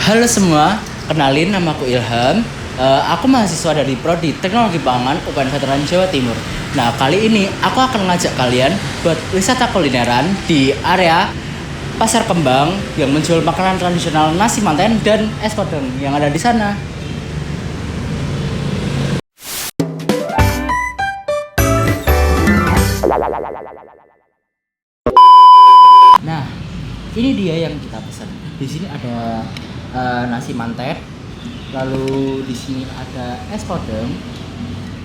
Halo semua, kenalin namaku Ilham. Aku mahasiswa dari Prodi Teknologi Pangan UPN Veteran Jawa Timur. Nah, kali ini aku akan ngajak kalian buat wisata kulineran di area Pasar Kembang yang menjual makanan tradisional nasi manten dan es podeng yang ada di sana. Nah, ini dia yang kita pesan. Di sini ada nasi manten, lalu di sini ada es podeng,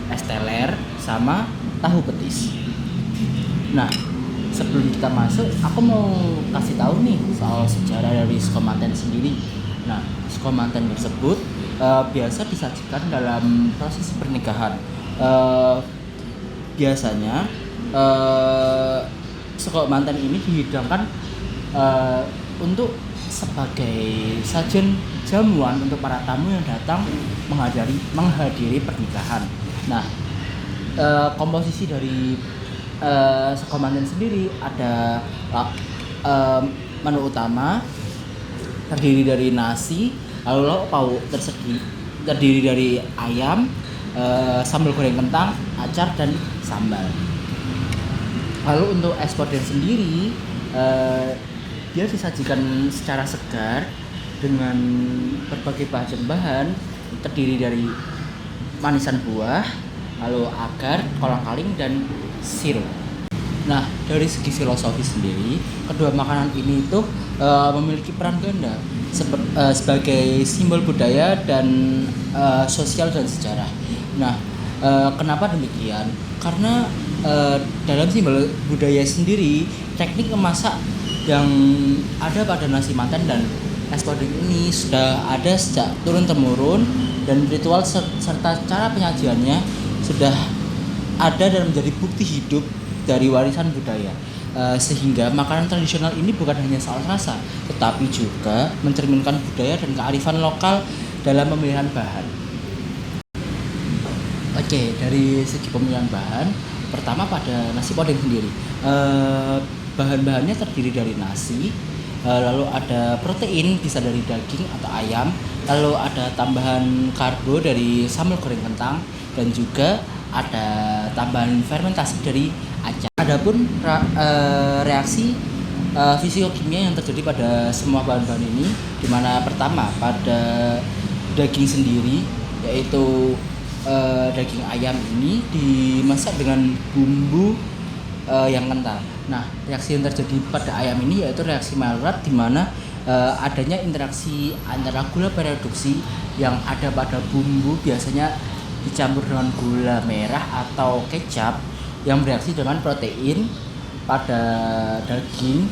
es teler, sama tahu petis. Nah, sebelum kita masuk, aku mau kasih tahu nih soal sejarah dari Skomanten sendiri. Nah, Skomanten tersebut biasa disajikan dalam proses pernikahan. Eh, Biasanya Skomanten ini dihidangkan eh, untuk sebagai sajian jamuan untuk para tamu yang datang menghadiri pernikahan. Nah, komposisi dari Skomanten sendiri ada menu utama terdiri dari nasi, lalu lauk pauk terdiri dari ayam, sambal goreng kentang, acar dan sambal. Lalu untuk es podeng sendiri dia disajikan secara segar dengan berbagai bahan terdiri dari manisan buah, lalu agar, kolang-kaling dan sirup. Nah, dari segi filosofi sendiri, kedua makanan ini itu memiliki peran ganda sebagai simbol budaya dan sosial dan sejarah. Nah, kenapa demikian? Karena dalam simbol budaya sendiri, teknik memasak yang ada pada nasi manten dan es podeng ini sudah ada sejak turun temurun, dan ritual serta cara penyajiannya sudah ada dan menjadi bukti hidup dari warisan budaya. Sehingga makanan tradisional ini bukan hanya soal rasa, tetapi juga mencerminkan budaya dan kearifan lokal dalam pemilihan bahan. Oke, dari segi pemilihan bahan, pertama pada nasi podeng sendiri, bahan-bahannya terdiri dari nasi, lalu ada protein bisa dari daging atau ayam, lalu ada tambahan karbo dari sambal goreng kentang, dan juga ada tambahan fermentasi dari acar. Adapun reaksi fisiokimia yang terjadi pada semua bahan-bahan ini, di mana pertama pada daging sendiri, yaitu daging ayam ini dimasak dengan bumbu yang kental. Nah, reaksi yang terjadi pada ayam ini yaitu reaksi Maillard, di mana adanya interaksi antara gula pereduksi yang ada pada bumbu biasanya dicampur dengan gula merah atau kecap yang bereaksi dengan protein pada daging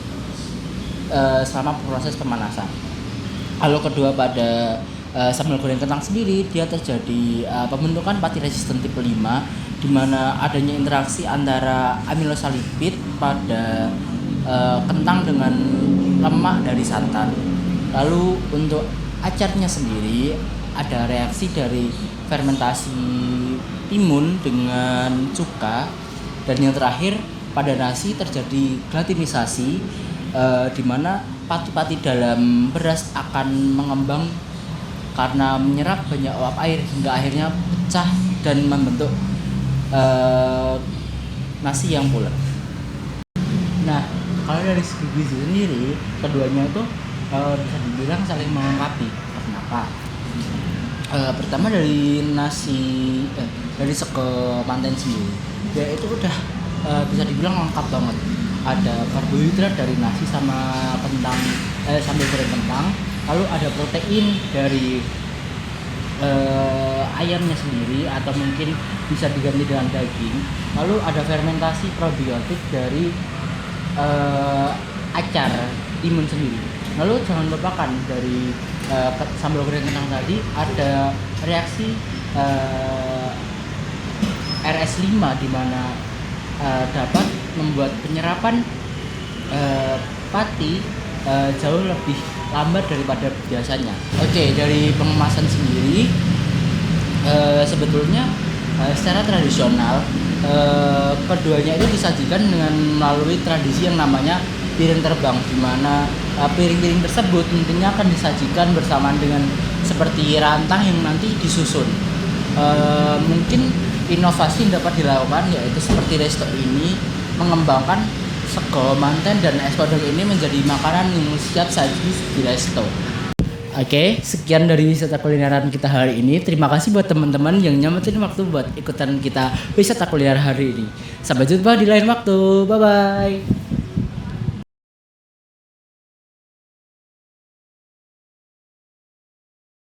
selama proses pemanasan. Lalu kedua pada sambal goreng kentang sendiri, dia terjadi pembentukan pati resisten tipe 5, di mana adanya interaksi antara aminosalipid pada kentang dengan lemak dari santan. Lalu untuk acarnya sendiri ada reaksi dari fermentasi timun dengan cuka, dan yang terakhir pada nasi terjadi glatinisasi, di mana pati-pati dalam beras akan mengembang karena menyerap banyak uap air hingga akhirnya pecah dan membentuk nasi yang pulen. Nah, kalau dari segi gizi sendiri, keduanya itu bisa dibilang saling melengkapi. Kenapa? Pertama dari dari sego manten sendiri, ya itu udah bisa dibilang lengkap banget. Ada karbohidrat dari nasi sama kentang, sambal goreng kentang, lalu ada protein dari ayamnya sendiri atau mungkin bisa diganti dengan daging, lalu ada fermentasi probiotik dari acar timun sendiri. Lalu jangan lupakan dari sambal goreng kentang tadi ada reaksi RS5, di mana dapat membuat penyerapan pati jauh lebih lambat daripada biasanya. Oke, dari pengemasan sendiri, sebetulnya secara tradisional keduanya itu disajikan dengan melalui tradisi yang namanya piring terbang, di mana piring-piring tersebut tentunya akan disajikan bersamaan dengan seperti rantang yang nanti disusun. Mungkin inovasi yang dapat dilakukan yaitu seperti resto ini mengembangkan sego, manten, dan es podong ini menjadi makanan yang siap saji di resto. Oke, sekian dari wisata kulineran kita hari ini. Terima kasih buat teman-teman yang nyempetin waktu buat ikutan kita wisata kuliner hari ini. Sampai jumpa di lain waktu. Bye bye.